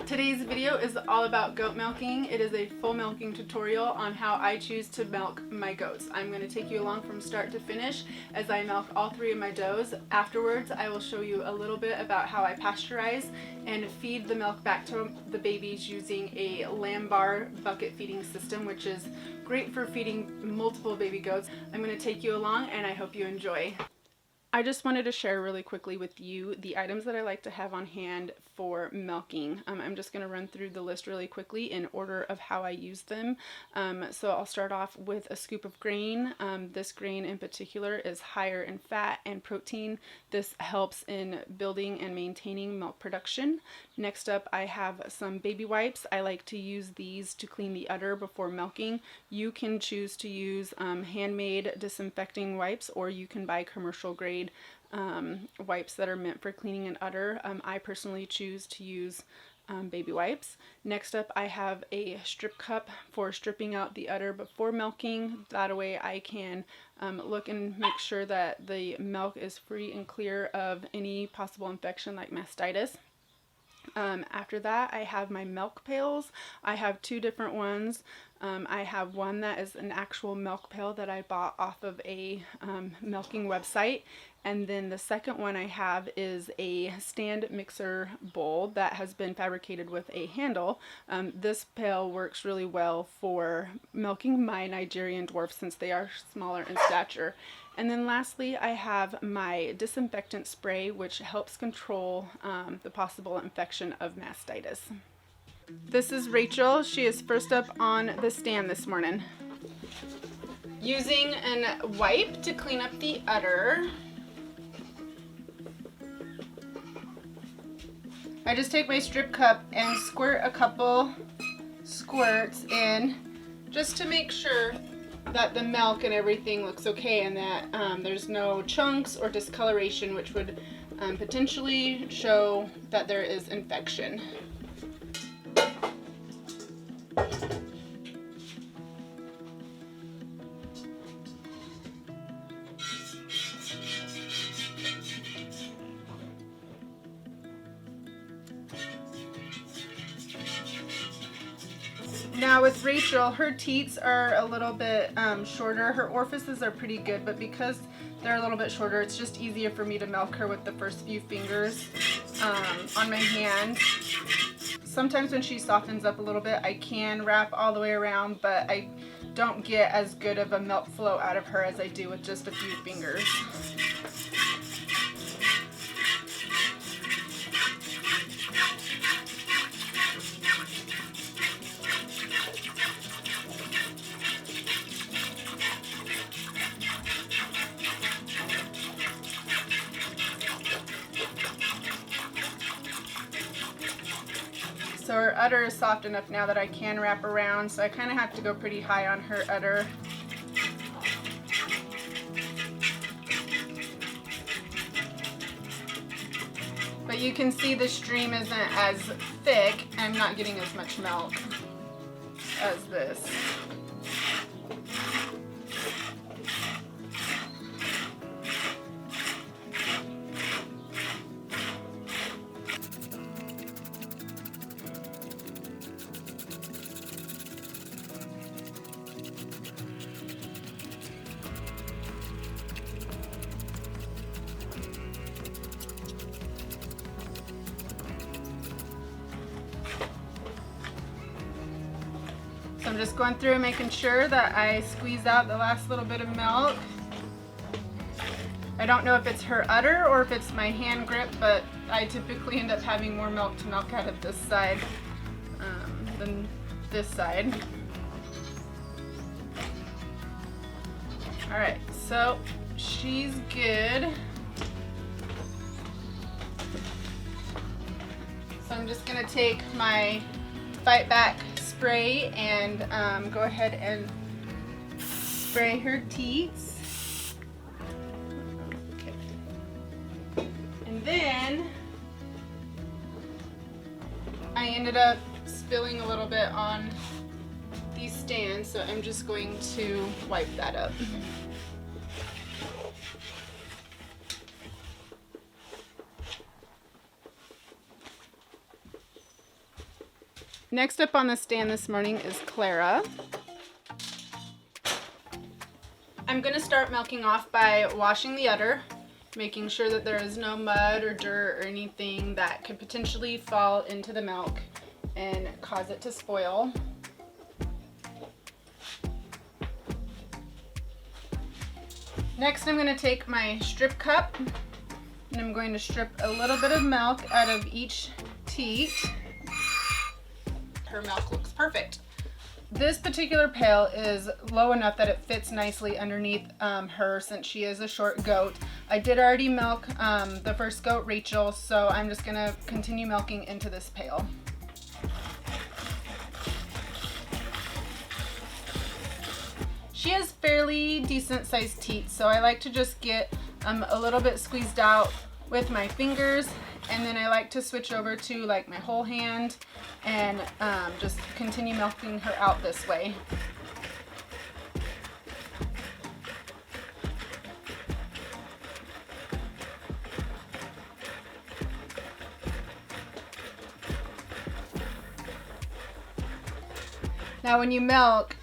Today's video is all about goat milking. It is a full milking tutorial on how I choose to milk my goats. I'm going to take you along from start to finish as I milk all three of my does. Afterwards, I will show you a little bit about how I pasteurize and feed the milk back to the babies using a Lambar bucket feeding system, which is great for feeding multiple baby goats. I'm going to take you along and I hope you enjoy. I just wanted to share really quickly with you the items that I like to have on hand for milking. I'm just going to run through the list really quickly in order of how I use them. So I'll start off with a scoop of grain. This grain in particular is higher in fat and protein. This helps in building and maintaining milk production. Next up, I have some baby wipes. I like to use these to clean the udder before milking. You can choose to use handmade disinfecting wipes, or you can buy commercial grade wipes that are meant for cleaning an udder. I personally choose to use baby wipes. Next up, I have a strip cup for stripping out the udder before milking. That way I can look and make sure that the milk is free and clear of any possible infection like mastitis. After that, I have my milk pails. I have two different ones. I have one that is an actual milk pail that I bought off of a milking website, and then the second one I have is a stand mixer bowl that has been fabricated with a handle. This pail works really well for milking my Nigerian dwarfs since they are smaller in stature. And then lastly, I have my disinfectant spray, which helps control the possible infection of mastitis. This is Rachel. She is first up on the stand this morning. Using a wipe to clean up the udder, I just take my strip cup and squirt a couple squirts in just to make sure that the milk and everything looks okay and that there's no chunks or discoloration, which would potentially show that there is infection. Now with Rachel, her teats are a little bit shorter. Her orifices are pretty good, but because they're a little bit shorter, it's just easier for me to milk her with the first few fingers on my hand. Sometimes when she softens up a little bit, I can wrap all the way around, but I don't get as good of a milk flow out of her as I do with just a few fingers. So her udder is soft enough now that I can wrap around, so I kind of have to go pretty high on her udder. But you can see the stream isn't as thick. I'm not getting as much milk as this. So I'm just going through making sure that I squeeze out the last little bit of milk. I don't know if it's her udder or if it's my hand grip, but I typically end up having more milk to milk out of this side than this side. Alright, so she's good. So I'm just going to take my Fight Back spray and go ahead and spray her teats. Okay. And then I ended up spilling a little bit on these stands, so I'm just going to wipe that up. Next up on the stand this morning is Clara. I'm going to start milking off by washing the udder, making sure that there is no mud or dirt or anything that could potentially fall into the milk and cause it to spoil. Next, I'm going to take my strip cup and I'm going to strip a little bit of milk out of each teat. Her milk looks perfect. This particular pail is low enough that it fits nicely underneath her since she is a short goat. I did already milk the first goat, Rachel, so I'm just gonna continue milking into this pail. She has fairly decent sized teats, so I like to just get a little bit squeezed out with my fingers, and then I like to switch over to like my whole hand and just continue milking her out this way. Now when you milk,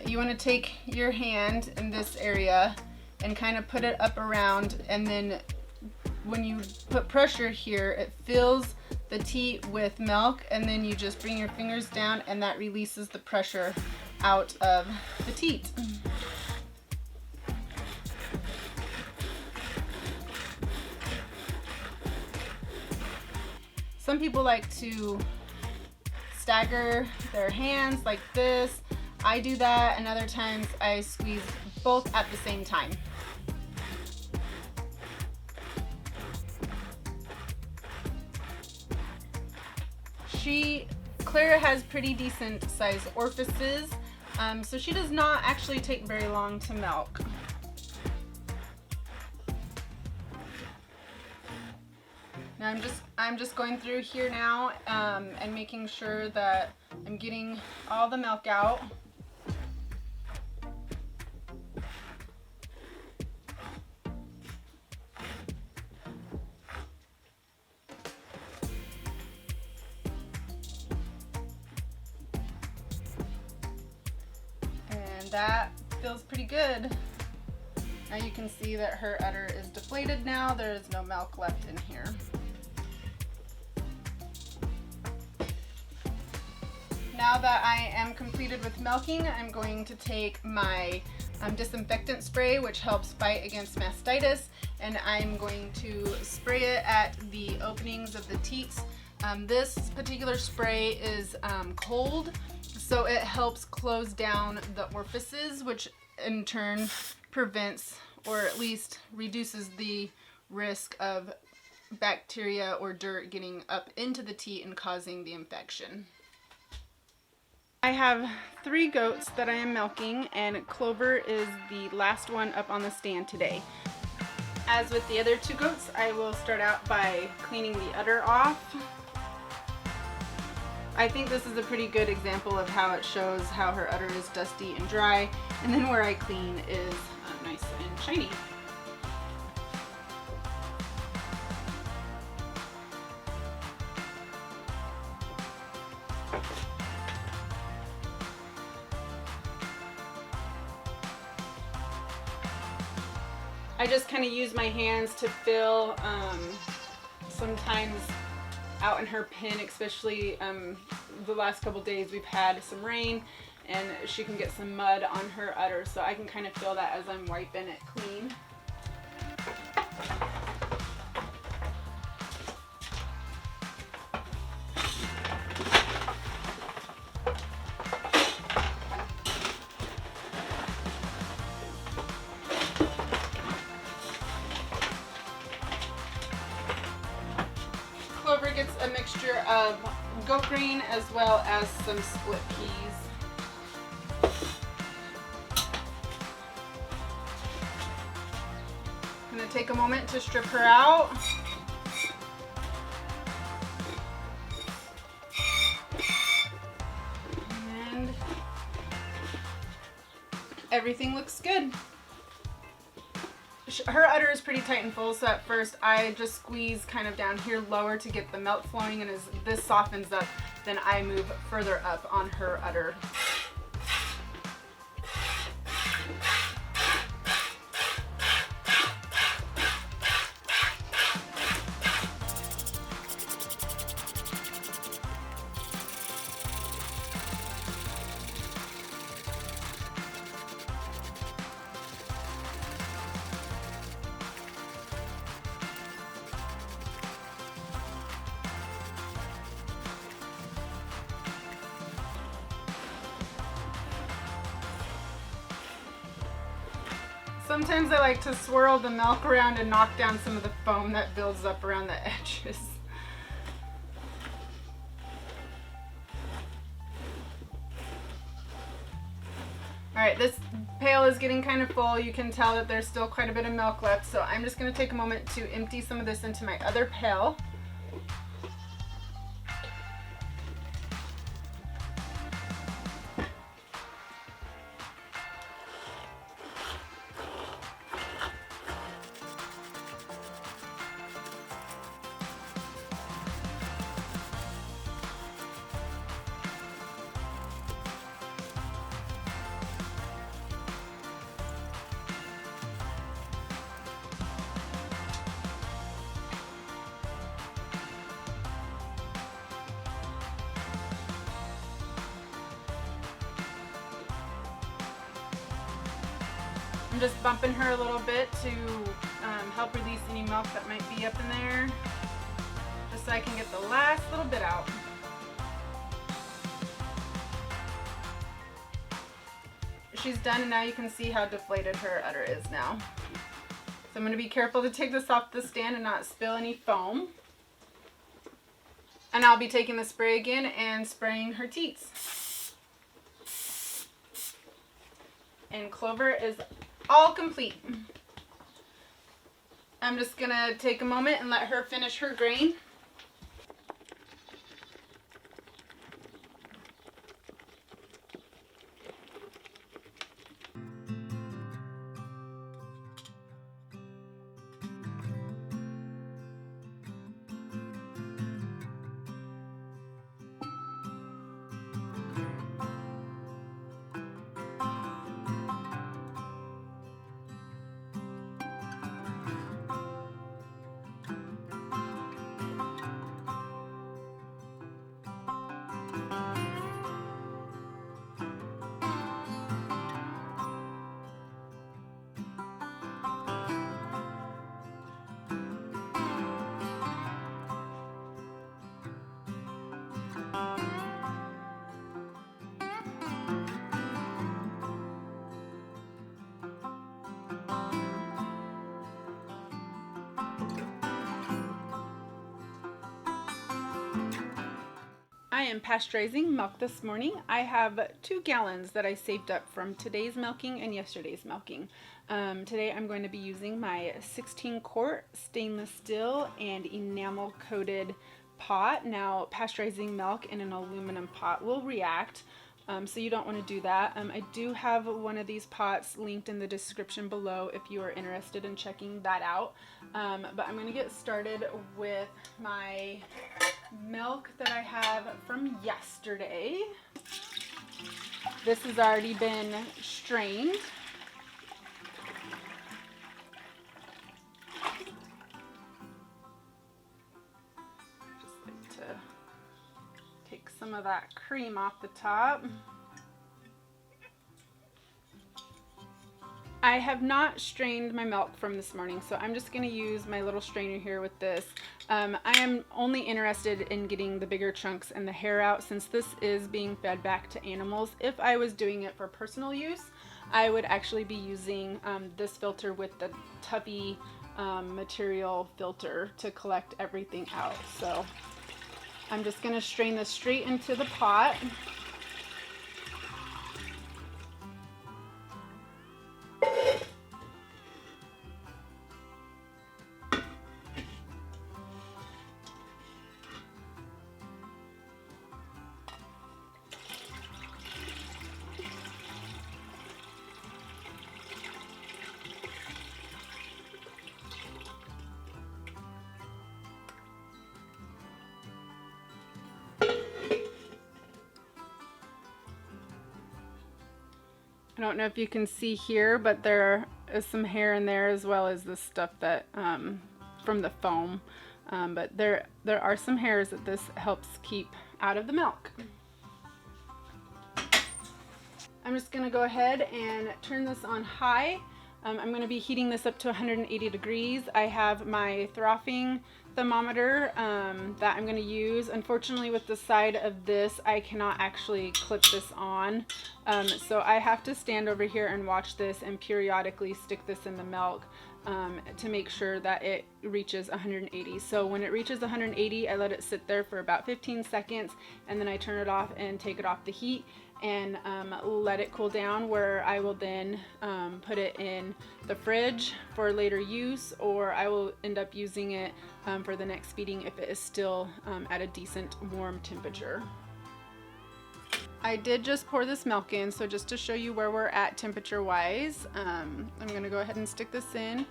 you want to take your hand in this area and kind of put it up around, and then when you put pressure here, it fills the teat with milk, and then you just bring your fingers down and that releases the pressure out of the teat. Some people like to stagger their hands like this. I do that, and other times I squeeze both at the same time. Clara has pretty decent sized orifices, so she does not actually take very long to milk. Now I'm just going through here now and making sure that I'm getting all the milk out. That feels pretty good. Now you can see that her udder is deflated now. There is no milk left in here. Now that I am completed with milking, I'm going to take my disinfectant spray, which helps fight against mastitis, and I'm going to spray it at the openings of the teats. This particular spray is cold, so it helps close down the orifices, which in turn prevents or at least reduces the risk of bacteria or dirt getting up into the teat and causing the infection. I have 3 goats that I am milking, and Clover is the last one up on the stand today. As with the other 2 goats, I will start out by cleaning the udder off. I think this is a pretty good example of how it shows how her udder is dusty and dry, and then where I clean is nice and shiny. I just kind of use my hands to fill sometimes out in her pen, especially the last couple days we've had some rain and she can get some mud on her udder, so I can kind of feel that as I'm wiping it clean. Clover gets a mixture of goat grain as well as some split peas. I'm going to take a moment to strip her out. And everything looks good. Her udder is pretty tight and full, so at first I just squeeze kind of down here lower to get the milk flowing, and as this softens up, then I move further up on her udder. Sometimes I like to swirl the milk around and knock down some of the foam that builds up around the edges. Alright, this pail is getting kind of full. You can tell that there's still quite a bit of milk left, so I'm just going to take a moment to empty some of this into my other pail. I'm just bumping her a little bit to help release any milk that might be up in there, just so I can get the last little bit out. She's done, and now you can see how deflated her udder is now. So I'm going to be careful to take this off the stand and not spill any foam. And I'll be taking the spray again and spraying her teats. And Clover is all complete. I'm just gonna take a moment and let her finish her grain. I am pasteurizing milk this morning. I have 2 gallons that I saved up from today's milking and yesterday's milking. Today I'm going to be using my 16-quart stainless steel and enamel coated pot. Now, pasteurizing milk in an aluminum pot will react, so you don't want to do that. I do have one of these pots linked in the description below if you are interested in checking that out. But I'm going to get started with my milk that I have from yesterday. This has already been strained. Just like to take some of that cream off the top. I have not strained my milk from this morning, so I'm just going to use my little strainer here with this. I am only interested in getting the bigger chunks and the hair out, since this is being fed back to animals. If I was doing it for personal use, I would actually be using this filter with the tubby material filter to collect everything out. So I'm just going to strain this straight into the pot. I don't know if you can see here, but there is some hair in there as well as the stuff that from the foam. But there are some hairs that this helps keep out of the milk. I'm just going to go ahead and turn this on high. I'm going to be heating this up to 180 degrees. I have my frothing thermometer that I'm going to use. Unfortunately, with the side of this, I cannot actually clip this on. So I have to stand over here and watch this and periodically stick this in the milk to make sure that it reaches 180. So when it reaches 180, I let it sit there for about 15 seconds, and then I turn it off and take it off the heat and let it cool down, where I will then put it in the fridge for later use, or I will end up using it for the next feeding if it is still at a decent warm temperature. I did just pour this milk in, so just to show you where we're at temperature wise, I'm going to go ahead and stick this in,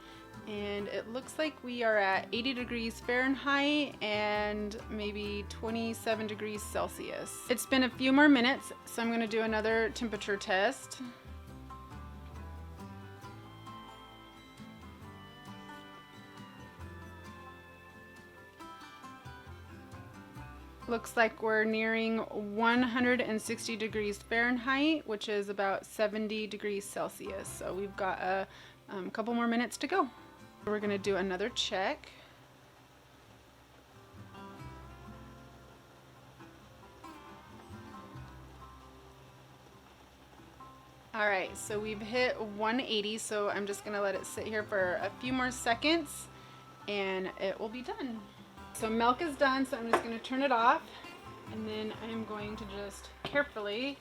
and it looks like we are at 80 degrees Fahrenheit and maybe 27 degrees Celsius. It's been a few more minutes, so I'm going to do another temperature test. Looks like we're nearing 160 degrees Fahrenheit, which is about 70 degrees Celsius. So we've got a couple more minutes to go. We're going to do another check. All right, so we've hit 180, so I'm just going to let it sit here for a few more seconds and it will be done. So milk is done, so I'm just going to turn it off, and then I'm going to just carefully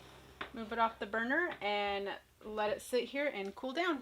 move it off the burner and let it sit here and cool down.